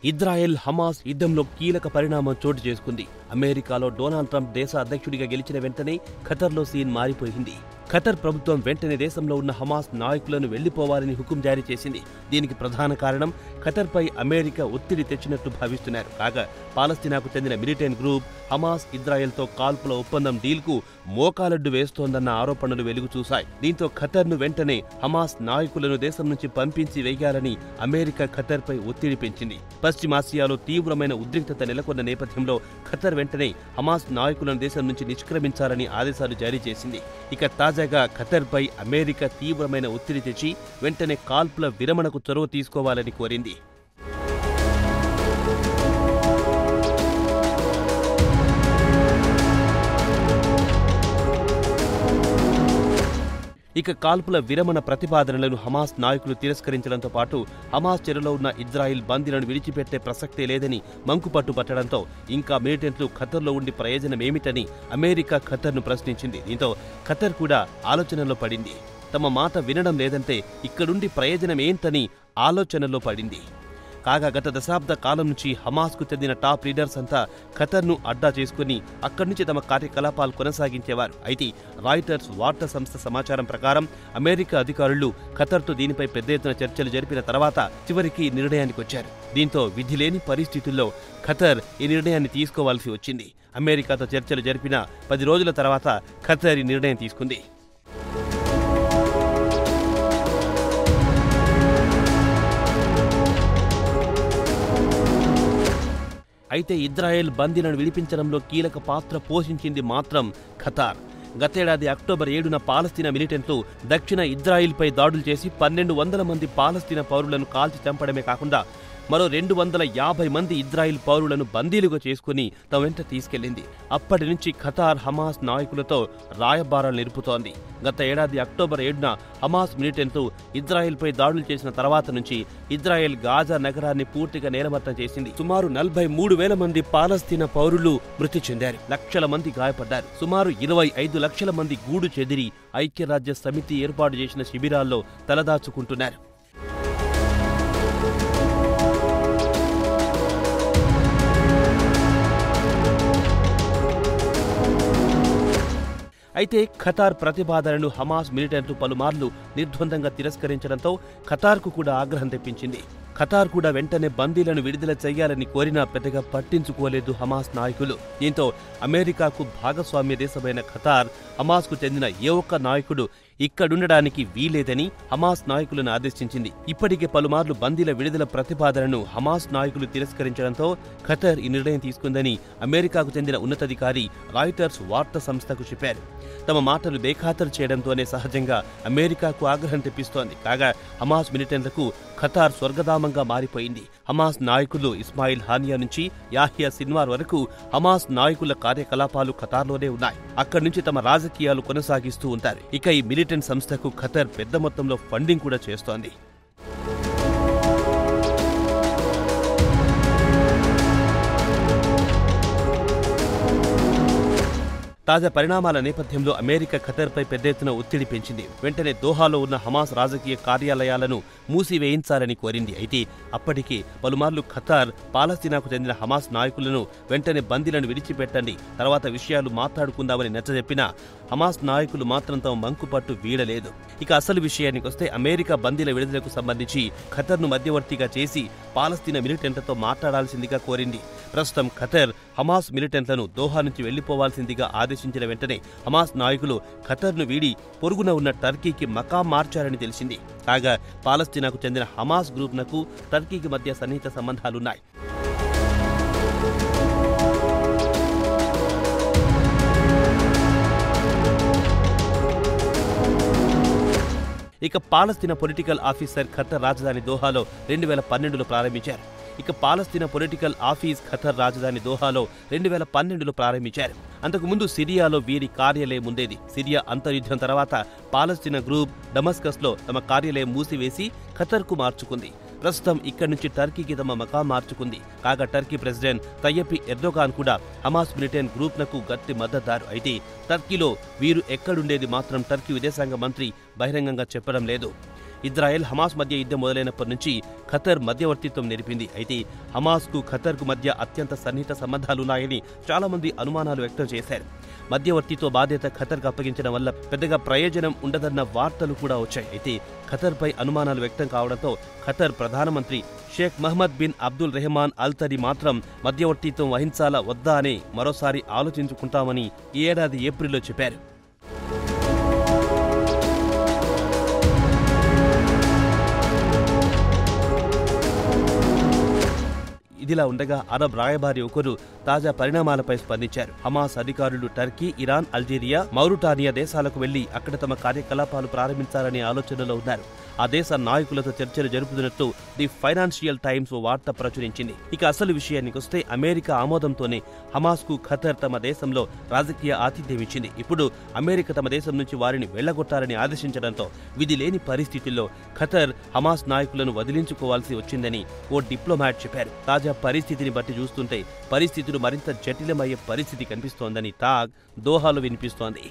Israel Hamas యుద్ధంలో కీలక పరిణామం చోటు చేసుకుంది. అమెరికాలో డొనాల్డ్ ట్రంప్ దేశ అధ్యక్షుడిగా గెలిచిన వెంటనే ఖతర్లో సీన్ మారిపోయింది. ఖతర్ ప్రభుత్వం వెంటనే దేశంలో ఉన్న హమాస్ నాయకులను వెళ్లిపోవాలని హుకుం జారీ చేసింది. దీనికి ప్రధాన కారణం ఖతర్పై అమెరికా ఒత్తిడి తెచ్చినట్లు భావిస్తున్నారు. కాగా పాలస్తీనాకు చెందిన మిలిటెంట్ గ్రూప్ హమాస్ ఇజ్రాయెల్తో కాల్పుల ఒప్పందం డీల్కు మోకాలడ్డు వేస్తోందన్న ఆరోపణలు వెలుగు చూశాయి. దీంతో ఖతర్ను వెంటనే హమాస్ నాయకులను దేశం నుంచి పంపించి వేయాలని అమెరికా ఖతర్పై ఒత్తిడి పెంచింది. పశ్చిమాసియాలో తీవ్రమైన ఉద్రిక్తత నెలకొన్న నేపథ్యంలో ఖతర్ వెంటనే హమాస్ నాయకులను దేశం నుంచి నిష్క్రమించాలని ఆదేశాలు జారీ చేసింది. ఇక తాజాగా ఖతర్పై అమెరికా తీవ్రమైన ఒత్తిడి తెచ్చి వెంటనే కాల్పుల విరమణకు చొరవ తీసుకోవాలని కోరింది. ఇక కాల్పుల విరమణ ప్రతిపాదనలను హమాస్ నాయకులు తిరస్కరించడంతో పాటు హమాస్ చెరలో ఉన్న ఇజ్రాయిల్ బందీలను విడిచిపెట్టే ప్రసక్తే లేదని మంకుపట్టు పట్టడంతో ఇంకా మిలిటెంట్లు ఖతర్లో ఉండి ప్రయోజనమేమిటని అమెరికా ఖతర్ను ప్రశ్నించింది. దీంతో ఖతర్ కూడా ఆలోచనలో పడింది. తమ మాట వినడం లేదంటే ఇక్కడుండి ప్రయోజనమేంటని ఆలోచనలో పడింది. కాగా గత దశాబ్ద కాలం నుంచి హమాస్కు చెందిన టాప్ లీడర్స్ అంతా ఖతర్ను అడ్డా చేసుకుని అక్కడి నుంచి తమ కార్యకలాపాలు కొనసాగించేవారు. అయితే రాయిటర్స్ వార్తా సంస్థ సమాచారం ప్రకారం అమెరికా అధికారులు ఖతర్తో దీనిపై పెద్ద ఎత్తున చర్చలు జరిపిన తర్వాత చివరికి నిర్ణయానికి వచ్చారు. దీంతో విధిలేని పరిస్థితుల్లో ఖతర్ ఈ నిర్ణయాన్ని తీసుకోవాల్సి వచ్చింది. అమెరికాతో చర్చలు జరిపిన 10 రోజుల తర్వాత ఖతర్ ఈ నిర్ణయం తీసుకుంది. అయితే ఇజ్రాయెల్ బందీలను విడిపించడంలో కీలక పాత్ర పోషించింది మాత్రం ఖతార్. గతేడాది అక్టోబర్ 7న పాలస్తీనా మిలిటెంట్లు దక్షిణ ఇజ్రాయిల్పై దాడులు చేసి 1200 మంది పాలస్తీనా పౌరులను కాల్చి చంపడమే కాకుండా మరో 250 మంది ఇజ్రాయిల్ పౌరులను బందీలుగా చేసుకుని తమ వెంట తీసుకెళ్లింది. అప్పటి నుంచి ఖతార్ హమాస్ నాయకులతో రాయబారాలు నిలుపుతోంది. గత ఏడాది అక్టోబర్ 7న హమాస్ మిలిటెంట్లు ఇజ్రాయిల్పై దాడులు చేసిన తర్వాత నుంచి ఇజ్రాయెల్ గాజా నగరాన్ని పూర్తిగా నేలమట్టం చేసింది. సుమారు 43,000 మంది పాలస్తీనా పౌరులు మృతి చెందారు. లక్షల మంది గాయపడ్డారు. సుమారు 25 లక్షల మంది గూడు చెదిరి ఐక్యరాజ్య సమితి ఏర్పాటు చేసిన శిబిరాల్లో తలదాచుకుంటున్నారు. అయితే ఖతార్ ప్రతిపాదనను హమాస్ మిలిటెంట్లు పలుమార్లు నిర్ద్వందంగా తిరస్కరించడంతో ఖతార్కు కూడా ఆగ్రహం తెప్పించింది. ఖతార్ కూడా వెంటనే బందీలను విడుదల చేయాలని కోరినా పెద్దగా పట్టించుకోలేదు హమాస్ నాయకులు. దీంతో అమెరికాకు భాగస్వామ్య దేశమైన ఖతార్ హమాస్కు చెందిన ఏ ఒక్క నాయకుడు ఇక్కడుండడానికి వీలేదని హమాస్ నాయకులను ఆదేశించింది. ఇప్పటికే పలుమార్లు బందీల విడుదల ప్రతిపాదనను హమాస్ నాయకులు తిరస్కరించడంతో ఖతర్ ఈ నిర్ణయం తీసుకుందని అమెరికాకు చెందిన ఉన్నతాధికారి రాయిటర్స్ వార్తా సంస్థకు చెప్పారు. తమ మాటలు బేఖాతరు చేయడంతోనే సహజంగా అమెరికాకు ఆగ్రహం తెప్పిస్తోంది. కాగా హమాస్ మిలిటెంట్లకు ఖతార్ స్వర్గధామంగా మారిపోయింది. హమాస్ నాయకులు ఇస్మాయిల్ హానియా నుంచి యాహియా సిన్వార్ వరకు హమాస్ నాయకుల కార్యకలాపాలు ఖతార్లోనే ఉన్నాయి. అక్కడి నుంచి తమ రాజకీయాలు కొనసాగిస్తూ ఉంటారు. ఇక ఈ మిలిటెంట్ సంస్థకు ఖతర్ పెద్ద మొత్తంలో ఫండింగ్ కూడా చేస్తోంది. తాజా పరిణామాల నేపథ్యంలో అమెరికా ఖతర్పై పెద్ద ఎత్తున ఒత్తిడి పెంచింది. వెంటనే దోహాలో ఉన్న హమాస్ రాజకీయ కార్యాలయాలను మూసివేయించాలని కోరింది. అయితే అప్పటికే పలుమార్లు ఖతార్ పాలస్తీనాకు చెందిన హమాస్ నాయకులను వెంటనే బందీలను విడిచిపెట్టండి, తర్వాత విషయాలు మాట్లాడుకుందామని నచ్చజెప్పినా హమాస్ నాయకులు మాత్రం తమ మంకుపట్టు వీడలేదు. ఇక అసలు విషయానికి వస్తే అమెరికా బందీల విడుదలకు సంబంధించి ఖతర్ను మధ్యవర్తిగా చేసి పాలస్తీనా మిలిటెంట్లతో మాట్లాడాల్సిందిగా కోరింది. ప్రస్తుతం ఖతర్ హమాస్ మిలిటెంట్లను దోహా నుంచి వెళ్లిపోవాల్సిందిగా ఆదేశించిన వెంటనే హమాస్ నాయకులు ఖతర్ను వీడి పొరుగున ఉన్న టర్కీకి మకాం మార్చారని తెలిసింది. కాగా పాలస్తీనాకు చెందిన హమాస్ గ్రూప్నకు టర్కీకి మధ్య సన్నిహిత సంబంధాలున్నాయి. ఇక పాలస్తీనా పొలిటికల్ ఆఫీసర్ ఖతర్ రాజధాని దోహాలో 2012లో ప్రారంభించారు. ఇక పాలస్తీనా పొలిటికల్ ఆఫీస్ ఖతర్ రాజధాని దోహాలో 2012లో ప్రారంభించారు. అంతకుముందు సిరియాలో వీరి కార్యాలయం ఉండేది. సిరియా అంతర్యుద్ధం తర్వాత పాలస్తీనా గ్రూప్ డమస్కస్లో తమ కార్యాలయం మూసివేసి ఖతర్కు మార్చుకుంది. ప్రస్తుతం ఇక్కడి నుంచి టర్కీకి తమ మకాం మార్చుకుంది. కాగా టర్కీ ప్రెసిడెంట్ తయ్యప్ ఎర్దోగాన్ కూడా హమాస్ మిలిటెంట్ గ్రూప్నకు గట్టి మద్దతుదారు. అయితే టర్కీలో వీరు ఎక్కడుండేది మాత్రం టర్కీ విదేశాంగ మంత్రి బహిరంగంగా చెప్పడం లేదు. ఇజ్రాయెల్ హమాస్ మధ్య యుద్ధం మొదలైనప్పటి నుంచి ఖతర్ మధ్యవర్తిత్వం నెరిపింది. అయితే హమాస్కు ఖతర్కు మధ్య అత్యంత సన్నిహిత సంబంధాలున్నాయని చాలా మంది అనుమానాలు వ్యక్తం చేశారు. మధ్యవర్తిత్వ బాధ్యత ఖతర్కు అప్పగించడం వల్ల పెద్దగా ప్రయోజనం ఉండదన్న వార్తలు కూడా వచ్చాయి. అయితే ఖతర్పై అనుమానాలు వ్యక్తం కావడంతో ఖతర్ ప్రధానమంత్రి షేక్ మహ్మద్ బిన్ అబ్దుల్ రెహమాన్ అల్ థనీ మాత్రం మధ్యవర్తిత్వం వహించాలా వద్దా అని మరోసారి ఆలోచించుకుంటామని ఈ ఏడాది ఏప్రిల్లో చెప్పారు. ఇదిలా ఉండగా అరబ్ రాయబారి ఒకరు తాజా పరిణామాలపై స్పందించారు. హమాస్ అధికారులు టర్కీ, ఇరాన్, అల్జీరియా, మౌరిటానియా దేశాలకు వెళ్లి అక్కడ తమ కార్యకలాపాలు ప్రారంభించాలనే ఆలోచనలో ఉన్నారు. ఆ దేశ నాయకులతో చర్చలు జరుపుతున్నట్టు ది ఫైనాన్షియల్ టైమ్స్ వార్త ప్రచురించింది. ఇక అసలు విషయానికి వస్తే అమెరికా ఆమోదంతోనే హమాస్కు ఖతర్ తమ దేశంలో రాజకీయ ఆతిథ్యం ఇచ్చింది. ఇప్పుడు అమెరికా తమ దేశం నుంచి వారిని వెళ్లగొట్టాలని ఆదేశించడంతో విధి లేని పరిస్థితుల్లో ఖతర్ హమాస్ నాయకులను వదిలించుకోవాల్సి వచ్చిందని ఓ డిప్లొమాట్ చెప్పారు. తాజా పరిస్థితిని బట్టి చూస్తుంటే పరిస్థితులు మరింత జటిలమయ్యే పరిస్థితి కనిపిస్తోందని టాక్ దోహాలో వినిపిస్తోంది.